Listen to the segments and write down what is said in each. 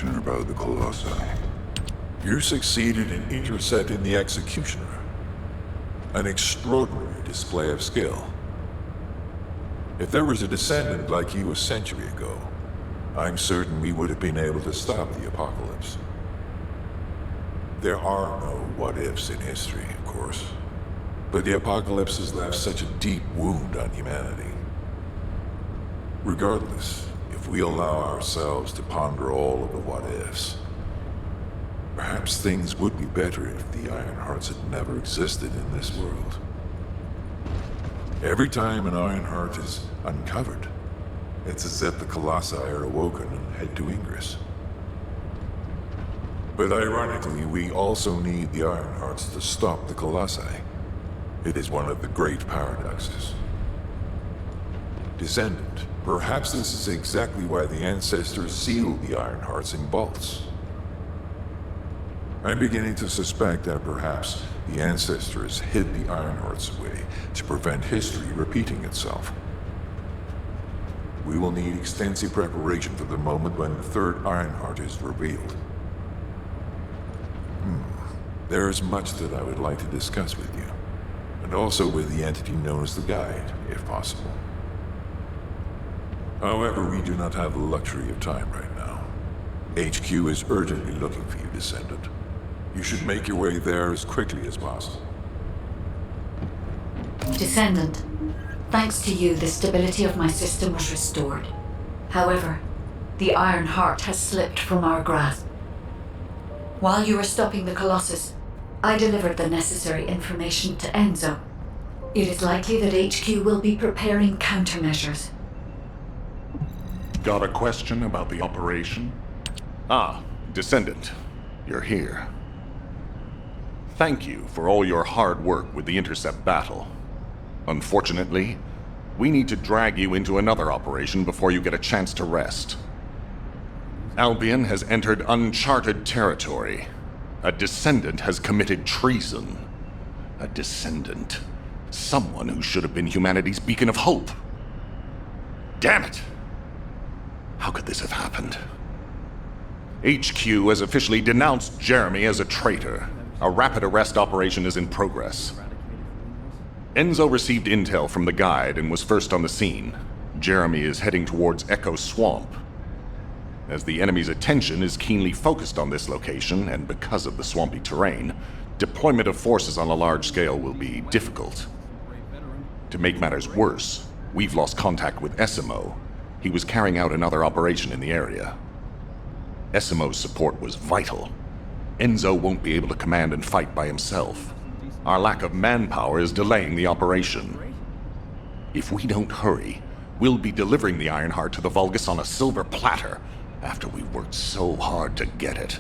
information about the Colossi. You succeeded in intercepting the Executioner. An extraordinary display of skill. If there was a descendant like you a century ago, I'm certain we would have been able to stop the apocalypse. There are no what-ifs in history, of course, but the apocalypse has left such a deep wound on humanity. Regardless, if we allow ourselves to ponder all of the what-ifs, perhaps things would be better if the Ironhearts had never existed in this world. Every time an Ironheart is uncovered, it's as if the Colossi are awoken and head to Ingress. But ironically, we also need the Ironhearts to stop the Colossi. It is one of the great paradoxes. Descendant, perhaps this is exactly why the ancestors sealed the Ironhearts in vaults. I'm beginning to suspect that perhaps the ancestors hid the Ironhearts away to prevent history repeating itself. We will need extensive preparation for the moment when the third Ironheart is revealed. There is much that I would like to discuss with you, and also with the entity known as the Guide, if possible. However, we do not have the luxury of time right now. HQ is urgently looking for you, Descendant. You should make your way there as quickly as possible. Descendant, thanks to you, the stability of my system was restored. However, the Iron Heart has slipped from our grasp. While you were stopping the Colossus, I delivered the necessary information to Enzo. It is likely that HQ will be preparing countermeasures. Got a question about the operation? Ah, Descendant, you're here. Thank you for all your hard work with the Intercept battle. Unfortunately, we need to drag you into another operation before you get a chance to rest. Albion has entered uncharted territory. A Descendant has committed treason. A Descendant. Someone who should have been humanity's beacon of hope. Damn it! How could this have happened? HQ has officially denounced Jeremy as a traitor. A rapid arrest operation is in progress. Enzo received intel from the Guide and was first on the scene. Jeremy is heading towards Echo Swamp. As the enemy's attention is keenly focused on this location, and because of the swampy terrain, deployment of forces on a large scale will be difficult. To make matters worse, we've lost contact with Essimo. He was carrying out another operation in the area. Essimo's support was vital. Enzo won't be able to command and fight by himself. Our lack of manpower is delaying the operation. If we don't hurry, we'll be delivering the Ironheart to the Vulgus on a silver platter after we've worked so hard to get it.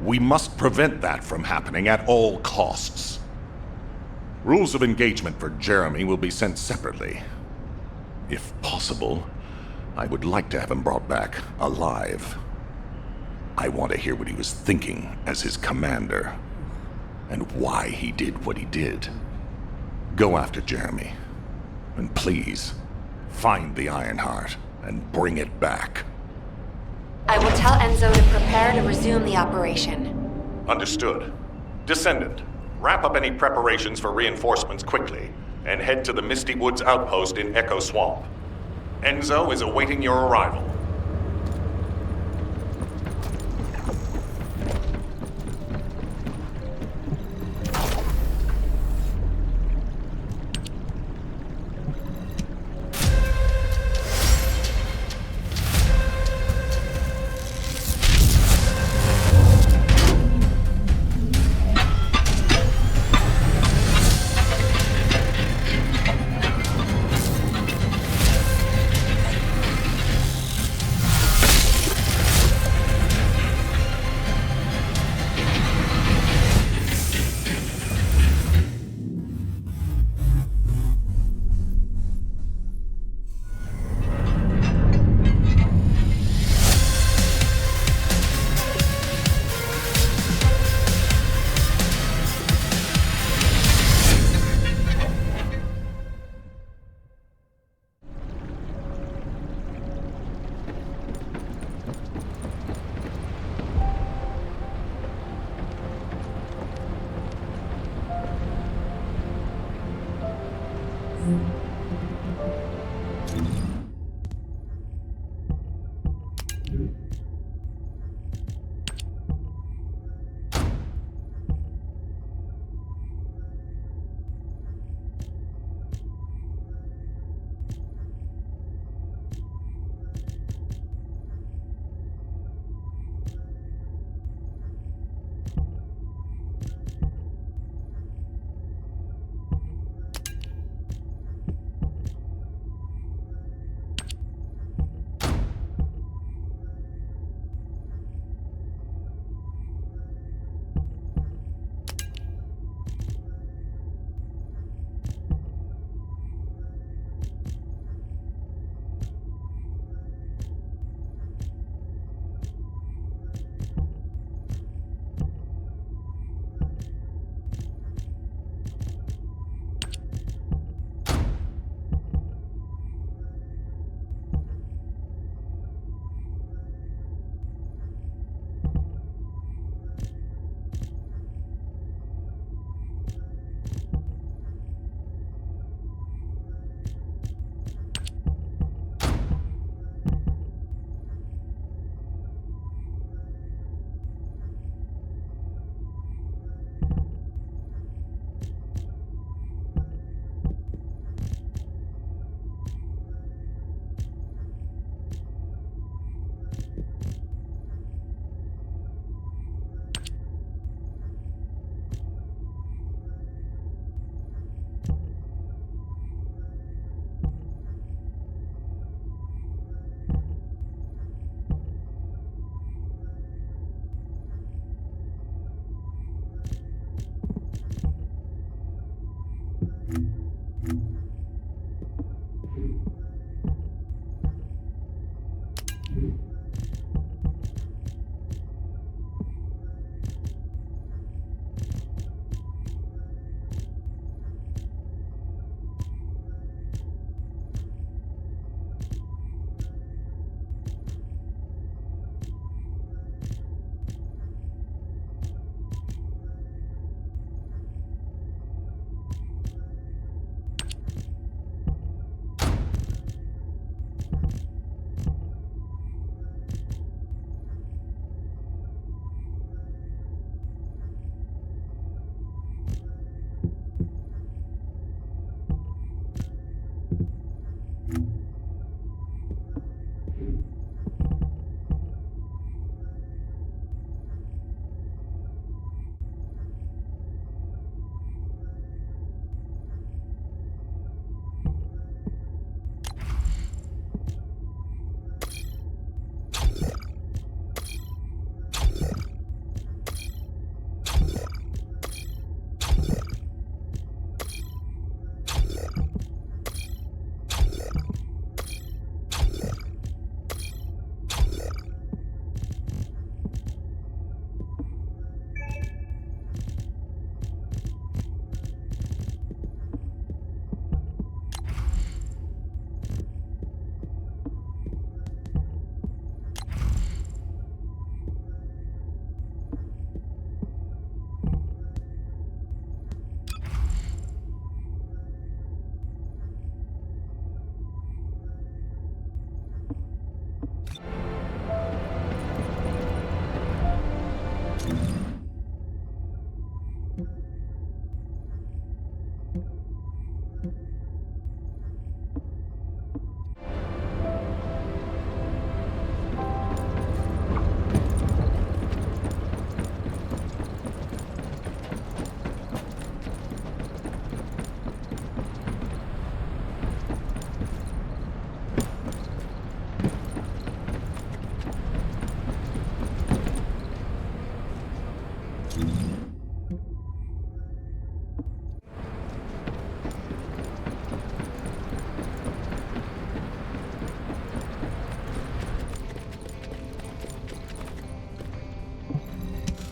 We must prevent that from happening at all costs. Rules of engagement for Jeremy will be sent separately. If possible, I would like to have him brought back alive. I want to hear what he was thinking as his commander, and why he did what he did. Go after Jeremy, and please, find the Ironheart and bring it back. I will tell Enzo to prepare to resume the operation. Understood. Descendant, wrap up any preparations for reinforcements quickly, and head to the Misty Woods outpost in Echo Swamp. Enzo is awaiting your arrival.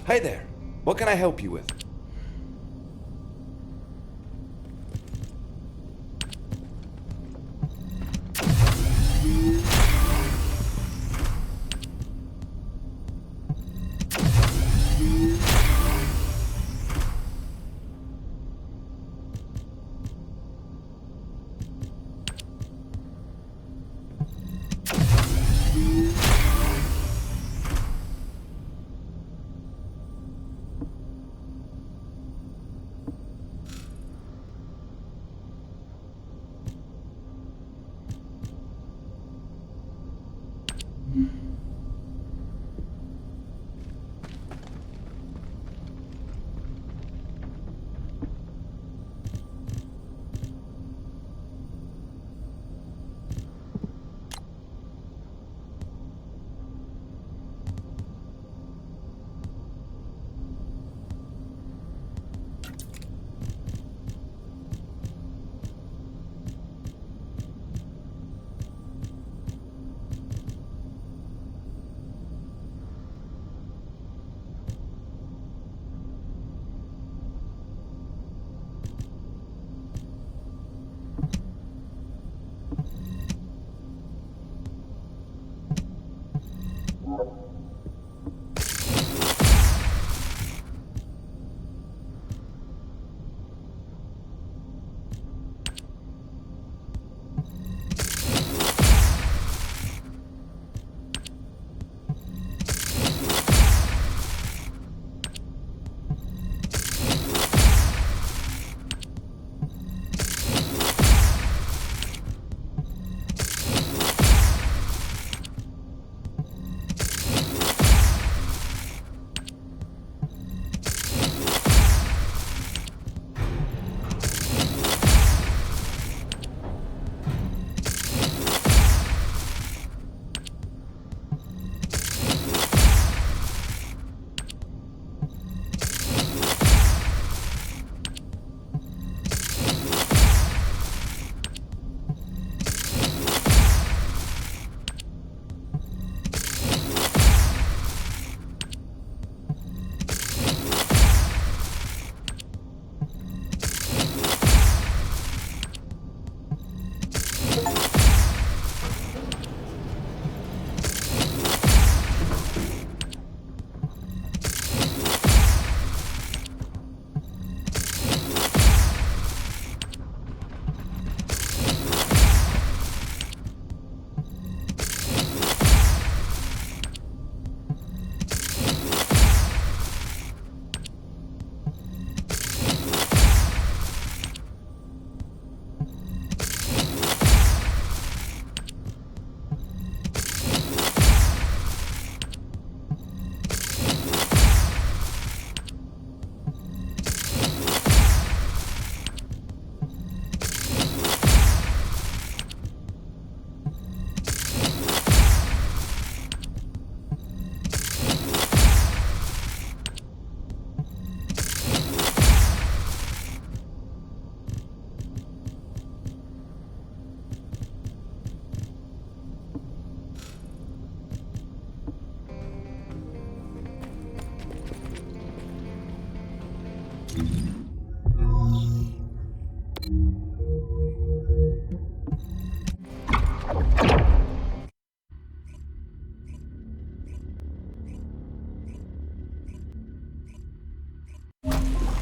Hi there. What can I help you with?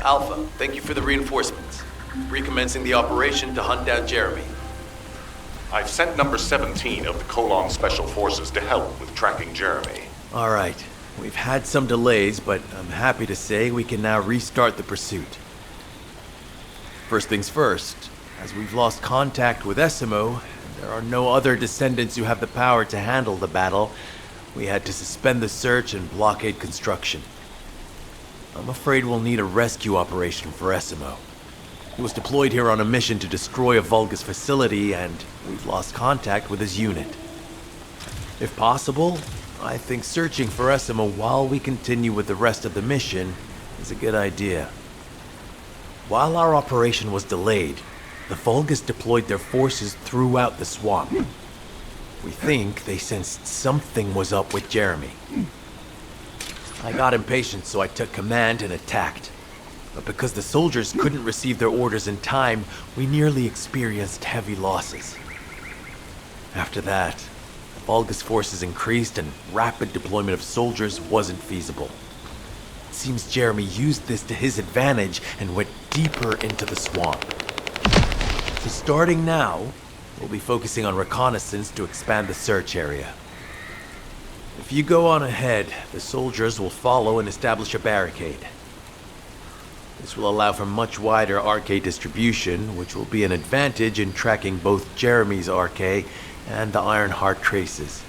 Alpha, thank you for the reinforcements. Recommencing the operation to hunt down Jeremy. I've sent number 17 of the Colon Special Forces to help with tracking Jeremy. All right. We've had some delays, but I'm happy to say we can now restart the pursuit. First things first, as we've lost contact with Esimo, and there are no other descendants who have the power to handle the battle, we had to suspend the search and blockade construction. I'm afraid we'll need a rescue operation for Esimo. He was deployed here on a mission to destroy a Vulgus facility, and we've lost contact with his unit. If possible, I think searching for Esimo while we continue with the rest of the mission is a good idea. While our operation was delayed, the Vulgus deployed their forces throughout the swamp. We think they sensed something was up with Jeremy. I got impatient, so I took command and attacked. But because the soldiers couldn't receive their orders in time, we nearly experienced heavy losses. After that, Volga's forces increased and rapid deployment of soldiers wasn't feasible. It seems Jeremy used this to his advantage and went deeper into the swamp. So starting now, we'll be focusing on reconnaissance to expand the search area. If you go on ahead, the soldiers will follow and establish a barricade. This will allow for much wider RK distribution, which will be an advantage in tracking both Jeremy's RK and the Ironheart traces.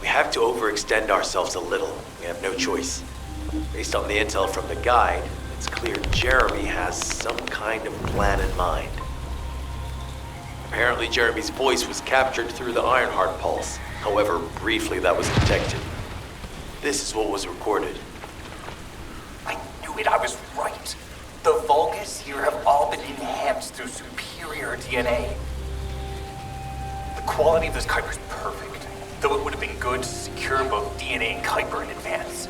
We have to overextend ourselves a little. We have no choice. Based on the intel from the guide, it's clear Jeremy has some kind of plan in mind. Apparently Jeremy's voice was captured through the Ironheart pulse. However, briefly that was detected. This is what was recorded. I knew it, I was right. The Vulgus here have all been enhanced through superior DNA. The quality of this Kuiper's perfect, though it would have been good to secure both DNA and Kuiper in advance.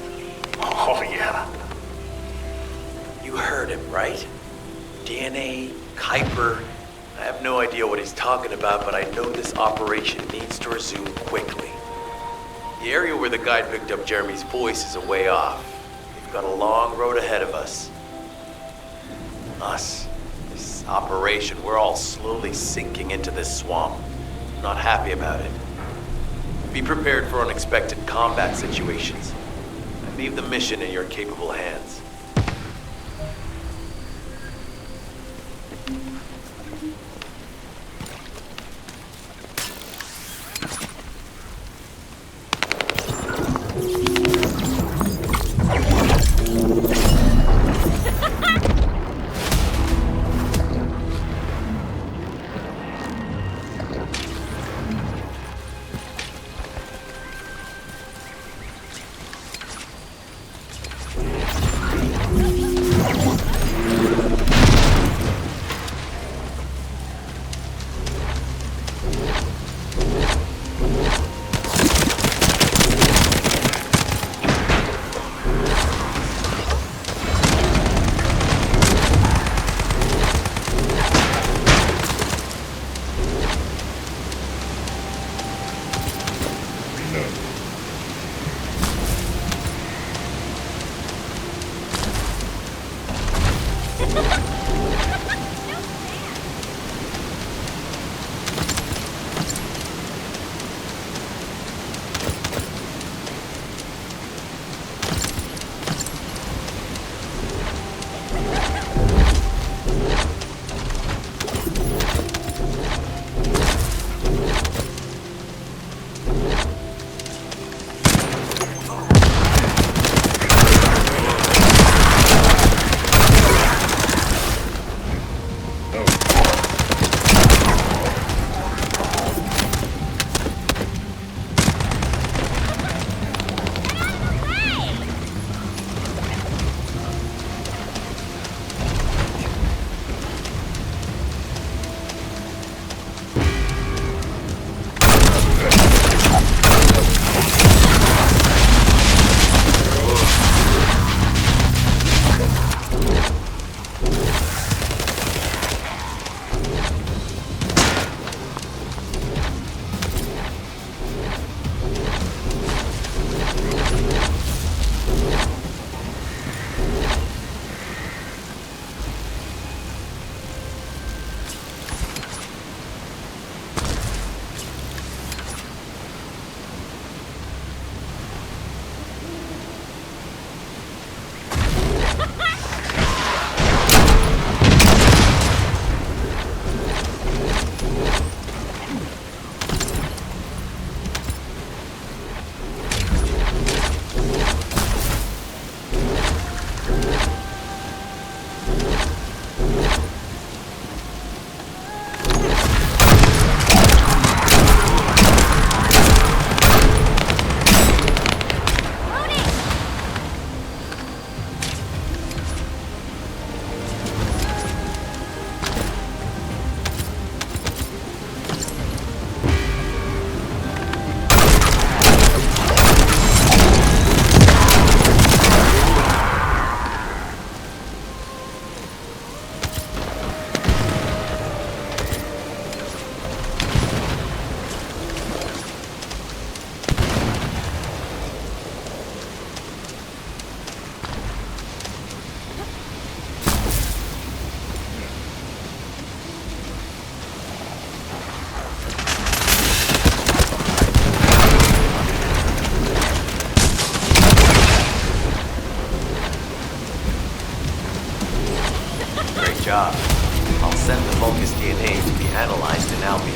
Oh yeah. You heard him, right? DNA, Kuiper. I have no idea what he's talking about, but I know this operation needs to resume quickly. The area where the guide picked up Jeremy's voice is a way off. We've got a long road ahead of us. This operation, we're all slowly sinking into this swamp. I'm not happy about it. Be prepared for unexpected combat situations. I leave the mission in your capable hands. job. I'll send the Vulgus DNA to be analyzed in Albion.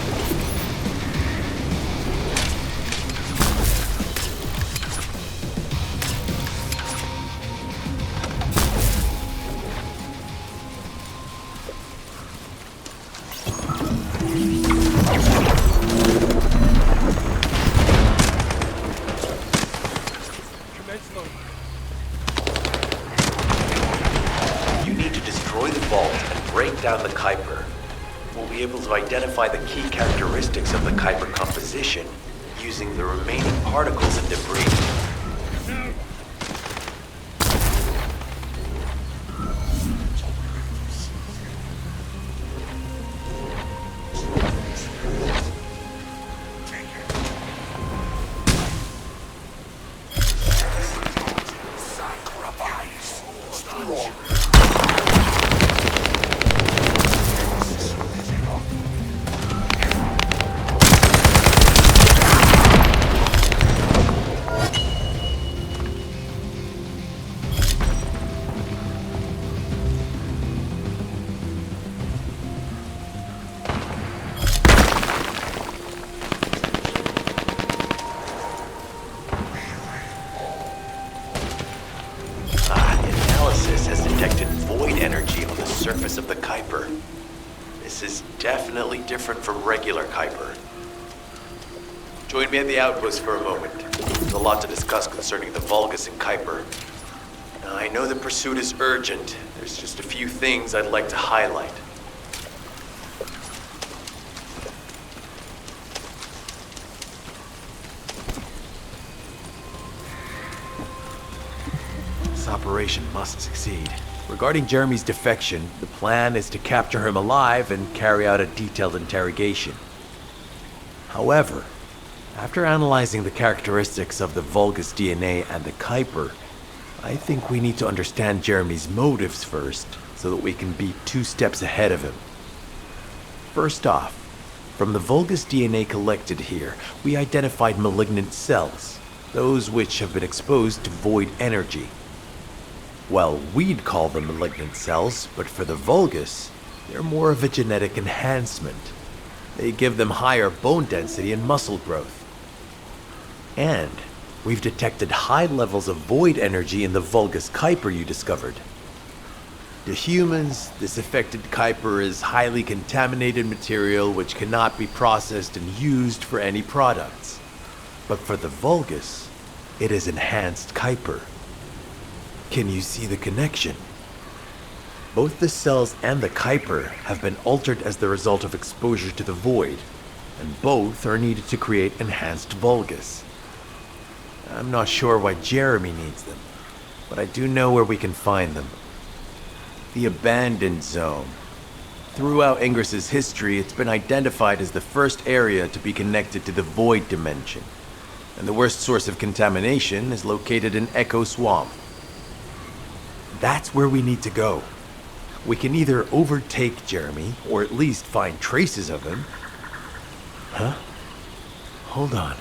You need to destroy the vault and break down the Kuiper. We'll be able to identify the key characteristics of the Kuiper composition using the remaining particles and debris. Has detected void energy on the surface of the Kuiper. This is definitely different from regular Kuiper. Join me at the outpost for a moment. There's a lot to discuss concerning the Vulgus and Kuiper. Now, I know the pursuit is urgent. There's just a few things I'd like to highlight. This operation must succeed. Regarding Jeremy's defection, the plan is to capture him alive and carry out a detailed interrogation. However, after analyzing the characteristics of the Vulgus DNA and the Kuiper, I think we need to understand Jeremy's motives first, so that we can be 2 steps ahead of him. First off, from the Vulgus DNA collected here, we identified malignant cells, those which have been exposed to void energy. Well, we'd call them malignant cells, but for the Vulgus, they're more of a genetic enhancement. They give them higher bone density and muscle growth. And we've detected high levels of void energy in the Vulgus Kuiper you discovered. To humans, this affected Kuiper is highly contaminated material which cannot be processed and used for any products. But for the Vulgus, it is enhanced Kuiper. Can you see the connection? Both the cells and the Kuiper have been altered as the result of exposure to the void, and both are needed to create enhanced Vulgus. I'm not sure why Jeremy needs them, but I do know where we can find them. The Abandoned Zone. Throughout Ingris's history, it's been identified as the first area to be connected to the Void Dimension, and the worst source of contamination is located in Echo Swamp. That's where we need to go. We can either overtake Jeremy, or at least find traces of him. Huh? Hold on.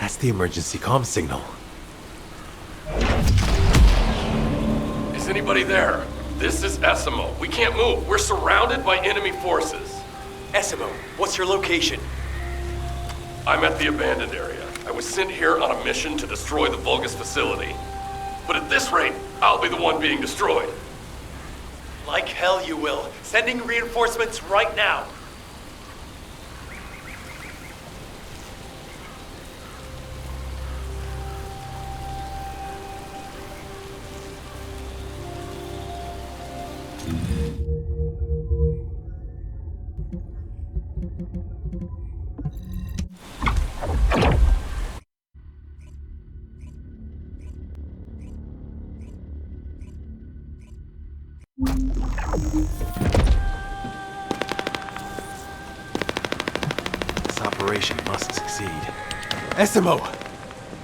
That's the emergency comm signal. Is anybody there? This is Essimo. We can't move. We're surrounded by enemy forces. Essimo, what's your location? I'm at the abandoned area. I was sent here on a mission to destroy the Vulgus facility. But at this rate, I'll be the one being destroyed. Like hell you will. Sending reinforcements right now. This operation must succeed. Essimo!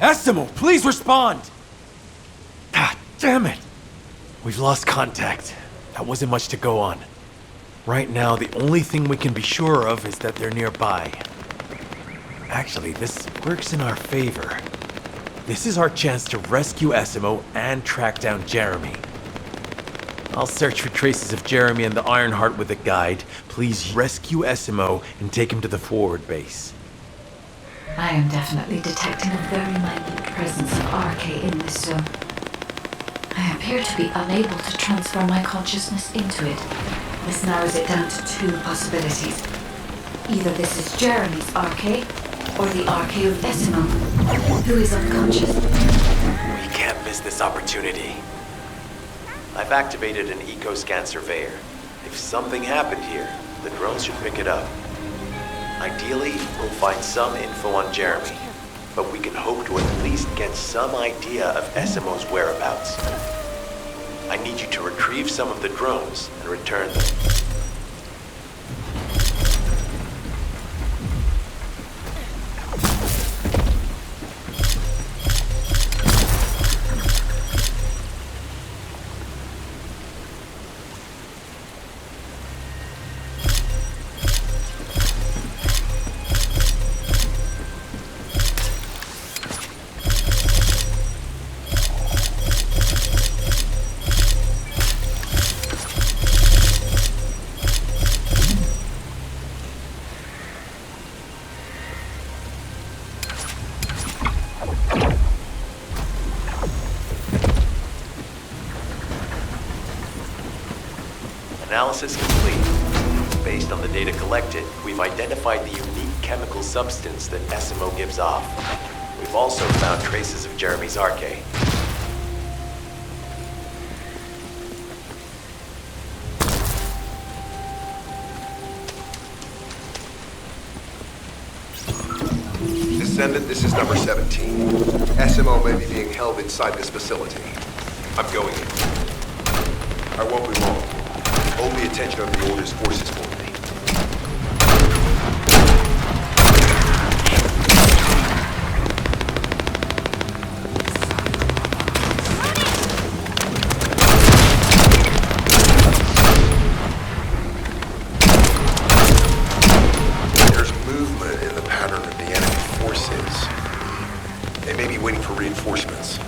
Essimo, please respond! Ah, damn it! We've lost contact. That wasn't much to go on. Right now, the only thing we can be sure of is that they're nearby. Actually, this works in our favor. This is our chance to rescue Essimo and track down Jeremy. I'll search for traces of Jeremy and the Ironheart with a guide. Please rescue Esimo and take him to the forward base. I am definitely detecting a very minute presence of RK in this zone. I appear to be unable to transfer my consciousness into it. This narrows it down to two possibilities. Either this is Jeremy's RK, or the RK of Esimo, who is unconscious. We can't miss this opportunity. I've activated an eco-scan surveyor. If something happened here, the drones should pick it up. Ideally, we'll find some info on Jeremy, but we can hope to at least get some idea of Esimo's whereabouts. I need you to retrieve some of the drones and return them. Analysis complete. Based on the data collected, we've identified the unique chemical substance that Esimo gives off. We've also found traces of Jeremy's RK. Descendant, this is number 17. SMO may be being held inside this facility. I'm going in. I won't be long. Hold the attention of the Order's forces for me. There's movement in the pattern of the enemy forces. They may be waiting for reinforcements.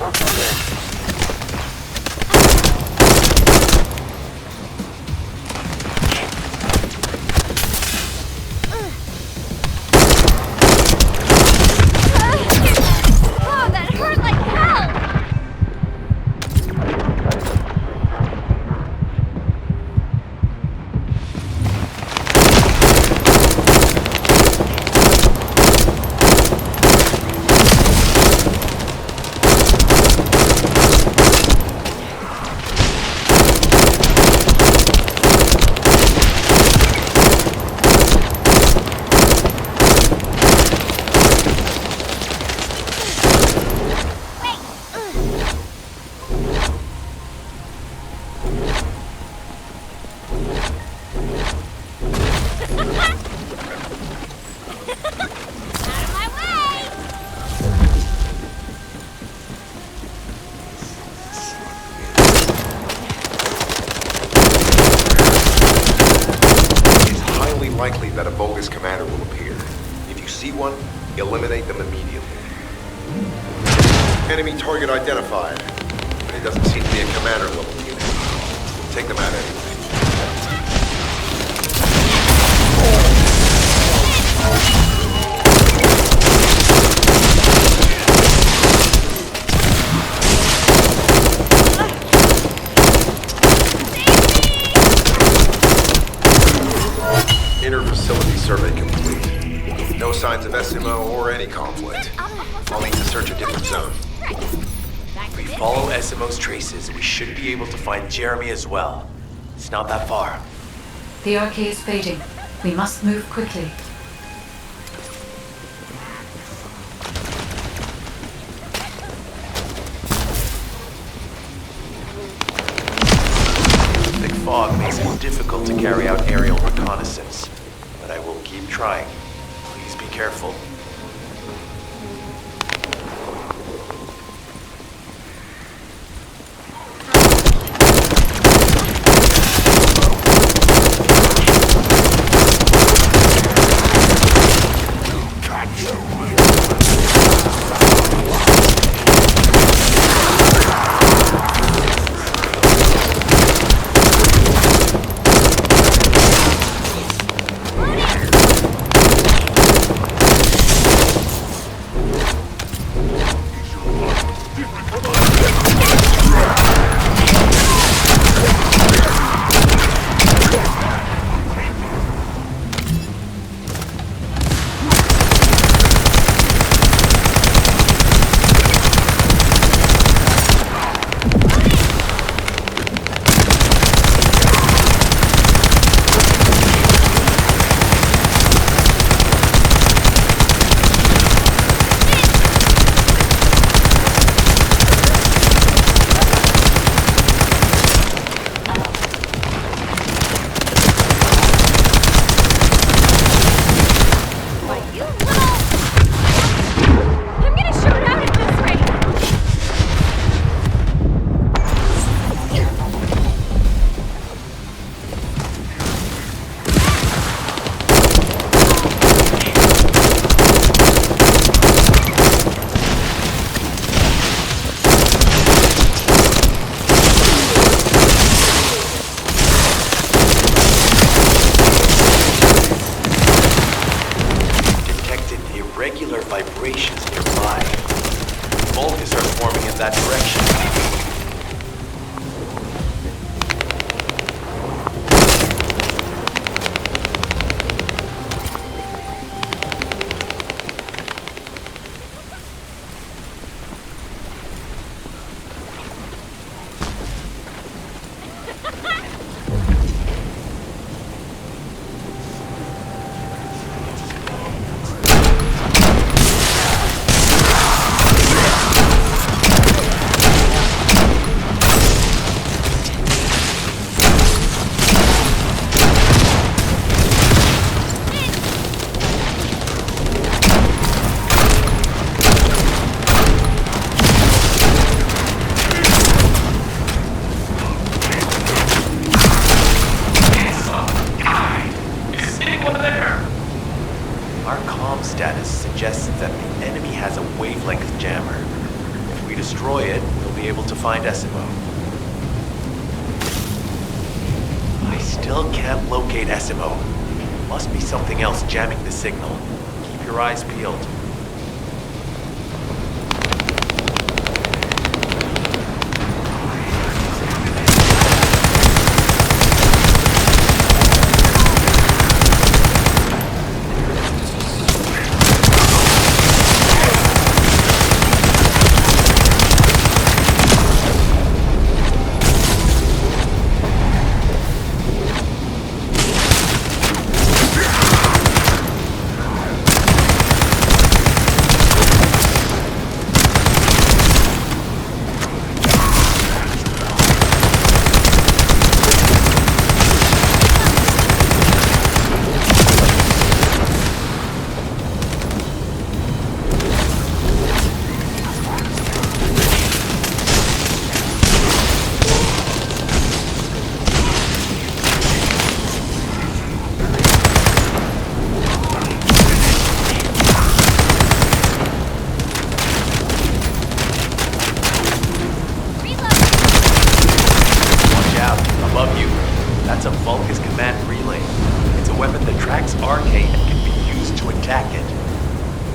Oh, that hurt like hell! Likely that a bogus commander will appear. If you see one, eliminate them immediately. Enemy target identified. It doesn't seem to be a commander level unit. Take them out anyway. Inner facility survey complete. No signs of SMO or any conflict. I'll need to search a different zone. If we follow SMO's traces, we should be able to find Jeremy as well. It's not that far. The RK is fading. We must move quickly. Thick fog makes it difficult to carry out aerial reconnaissance, but I will keep trying. Please be careful. Irregular vibrations nearby. Vulgus are forming in that direction. destroy it, we'll be able to find SMO. I still can't locate SMO. Must be something else jamming the signal. Keep your eyes peeled.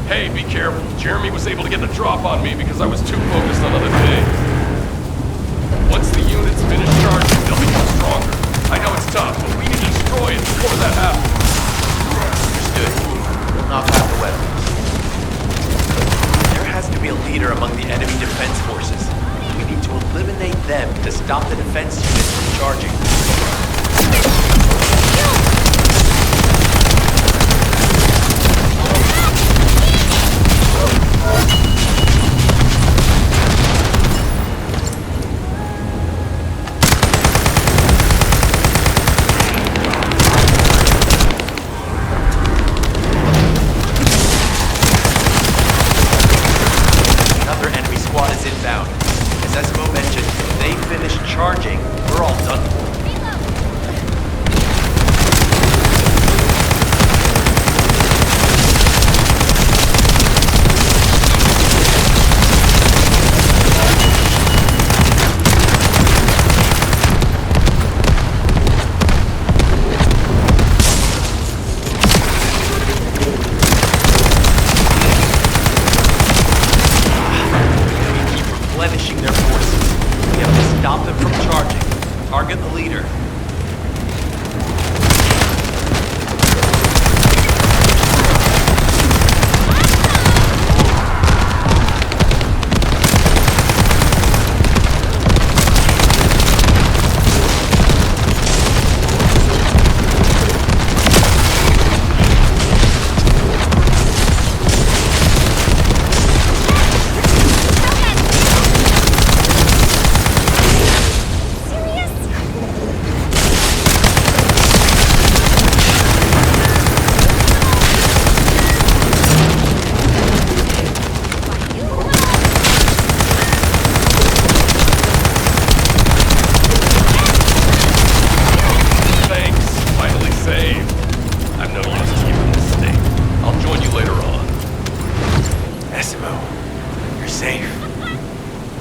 Hey, be careful. Jeremy was able to get the drop on me because I was too focused on other things. Once the units finish charging, they'll become stronger. I know it's tough, but we need to destroy it before that happens. Understood. We'll knock out the weapons. There has to be a leader among the enemy defense forces. We need to eliminate them to stop the defense units from charging. Another enemy squad is inbound. As Esmo mentioned, if they finish charging, we're all done for. Replenishing their forces. We have to stop them from charging. Target the leader.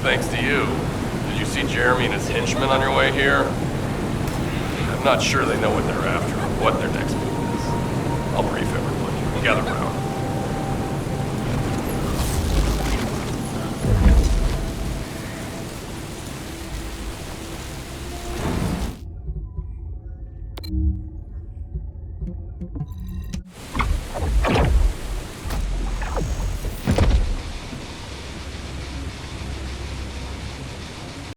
Thanks to you. Did you see Jeremy and his henchmen on your way here? I'm not sure they know what they're after or what their next move is. I'll brief everyone. Gather round.